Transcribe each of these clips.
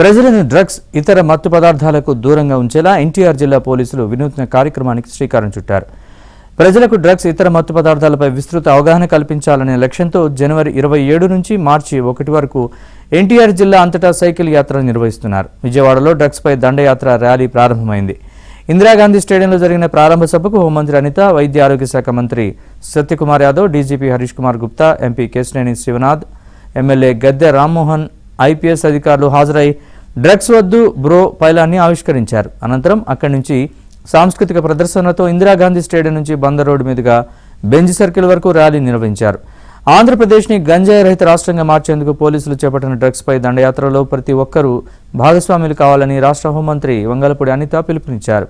ప్రజలను డ్రగ్స్ ఇతర మత్తు పదార్థాలకు దూరంగా ఉంచేలా ఎన్టీఆర్ జిల్లా పోలీసులు వినూత్న కార్యక్రమానికి శ్రీకారం చుట్టారు. ప్రజలకు డ్రగ్స్ ఇతర మత్తు పదార్థాలపై విస్తృత అవగాహన కల్పించాలనే లక్ష్యంతో జనవరి 27 నుంచి మార్చి 1 వరకు ఎన్టీఆర్ జిల్లా అంతటా సైకిల్ యాత్ర నిర్వహిస్తున్నారు. విజయవాడలో డ్రగ్స్ పై దండయాత్ర ర్యాలీ ప్రారంభమైంది. ఇందిరాగాంధీ స్టేడియంలో జరిగిన ప్రారంభ సభకు హోంమంత్రి అనిత, వైద్య ఆరోగ్య శాఖ మంత్రి Satyakumar Yadav, DGP Harish Kumar Gupta, MP Kesineni Sivanath, MLA Gadde Rammohan, IPS అధికారులు హాజరై డ్రగ్స్ వద్దు బ్రో పైలాన్ని ఆవిష్కరించారు. అనంతరం అక్కడి నుంచి సాంస్కృతిక ప్రదర్శనలతో ఇందిరాగాంధీ స్టేడియం నుంచి బందర్ రోడ్డు మీదుగా బెంజ్ సర్కిల్ వరకు ర్యాలీ నిర్వహించారు. ఆంధ్రప్రదేశ్ని గంజాయి రహిత రాష్ట్రంగా మార్చేందుకు పోలీసులు చేపట్టిన డ్రగ్స్ పై దండయాత్రలో ప్రతి ఒక్కరూ భాగస్వాములు కావాలని రాష్ట్ర హోంమంత్రి వంగలపూడి అనిత పిలుపునిచ్చారు.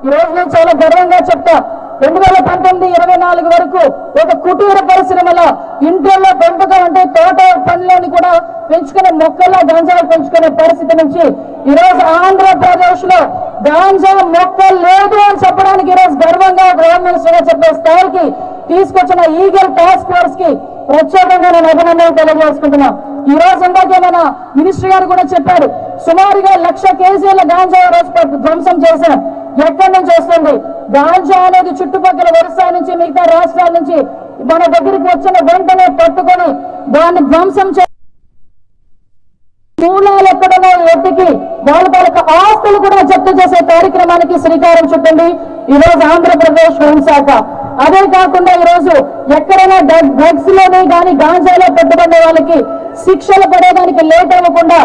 ఈ రోజు నేను చాలా గర్వంగా చెప్తా, 2019-24 వరకు ఒక కుటీర పరిశ్రమలో ఇంట్లో పెంపకం అంటే తోట పనిలోని కూడా పెంచుకునే మొక్కల్లో గాంజా పెంచుకునే పరిస్థితి నుంచి ఈరోజు ఆంధ్రప్రదేశ్ లో గాంజా మొక్క లేదు అని చెప్పడానికి ఈరోజు గర్వంగా హోమ్ మినిస్టర్ గా చెప్పే స్థాయికి తీసుకొచ్చిన ఈగల్ టాస్క్ ఫోర్స్ కి ప్రత్యేకంగా నేను అభినందనలు తెలియజేసుకుంటున్నా. ఈ రోజు ఇందాకే మన మినిస్టర్ గారు కూడా చెప్పారు, సుమారుగా 1,00,000 కేజీల గాంజా రోజు ధ్వంసం చేశాం. ఎక్కడి నుంచి వస్తుంది గాంజా అనేది? చుట్టుపక్కల ఒరిస్సా నుంచి మిగతా రాష్ట్రాల నుంచి మన దగ్గరికి వచ్చిన వెంటనే పట్టుకొని దాన్ని ధ్వంసం మూలాలు ఎక్కడనో ఎత్తికి వాళ్ళ తాలూకా ఆస్తులు కూడా జప్తు చేసే కార్యక్రమానికి శ్రీకారం చుట్టండి ఈ రోజు ఆంధ్రప్రదేశ్ హోంశాఖ. అదే కాకుండా ఈరోజు ఎక్కడైనా డ్రగ్స్ లోనే కానీ గాంజాలో పెట్టుబడే వాళ్ళకి శిక్షలు పడేదానికి లేట్ అవ్వకుండా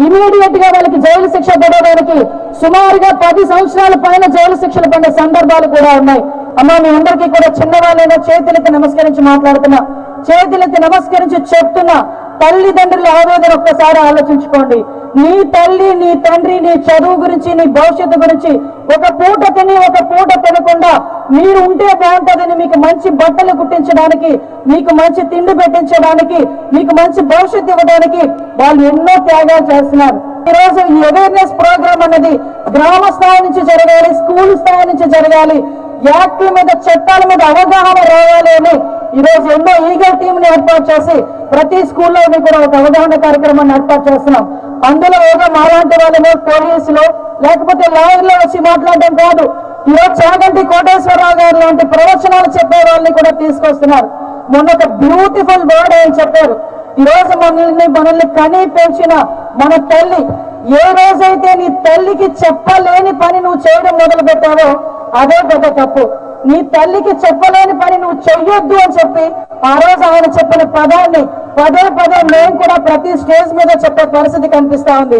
ఇమీడియట్ గా వాళ్ళకి జైలు శిక్ష పడేదానికి సుమారుగా 10 సంవత్సరాల పైన జైలు శిక్షలు పడే సందర్భాలు కూడా ఉన్నాయి. అమ్మా, మీ అందరికీ కూడా చిన్నవాళ్ళైనా చేతులెత్తి నమస్కరించి మాట్లాడుతున్నా, చేతులెత్తి నమస్కరించి చెప్తున్నా, తల్లిదండ్రుల ఆవేదన ఒక్కసారి ఆలోచించుకోండి. నీ తల్లి, నీ తండ్రి, నీ చదువు గురించి, నీ భవిష్యత్తు గురించి ఒక పూట తిని ఒక పూట తినకుండా మీరు ఉంటే బాగుంటుందని మీకు మంచి బట్టలు కుట్టించడానికి, మీకు మంచి తిండి పెట్టించడానికి, మీకు మంచి భవిష్యత్తు ఇవ్వడానికి వాళ్ళు ఎన్నో త్యాగాలు చేస్తున్నారు. ఈ రోజు ఈ అవేర్నెస్ ప్రోగ్రామ్ అనేది గ్రామ స్థాయి నుంచి జరగాలి, స్కూల్ స్థాయి నుంచి జరగాలి. యాక్ట్ల మీద, చట్టాల మీద అవగాహన రావాలి అని ఈ రోజు ఎన్నో ఈగల్ టీమ్ ని ఏర్పాటు చేసి ప్రతి స్కూల్లో కూడా ఒక అవగాహన కార్యక్రమాన్ని ఏర్పాటు చేస్తున్నాం. అందులో ఏదో మాలాంటి వాళ్ళని పోలీసులు లేకపోతే లాయర్లు వచ్చి మాట్లాడడం కాదు, ఈరోజు చాగంటి కోటేశ్వరరావు గారు లాంటి ప్రవచనాలు చెప్పే వాళ్ళని కూడా తీసుకొస్తున్నారు. మొన్న ఒక బ్యూటిఫుల్ వర్డ్ అని చెప్పారు, ఈ రోజు మనల్ని కని పెంచిన మన తల్లి, ఏ రోజైతే నీ తల్లికి చెప్పలేని పని నువ్వు చేయడం మొదలు పెట్టావో అదే పెద్ద తప్పు. నీ తల్లికి చెప్పలేని పని నువ్వు చెయ్యొద్దు అని చెప్పి ఆ రోజు ఆయన చెప్పిన పదాన్ని పదే మేము కూడా ప్రతి స్టేజ్ మీద చెప్పే పరిస్థితి కనిపిస్తా ఉంది.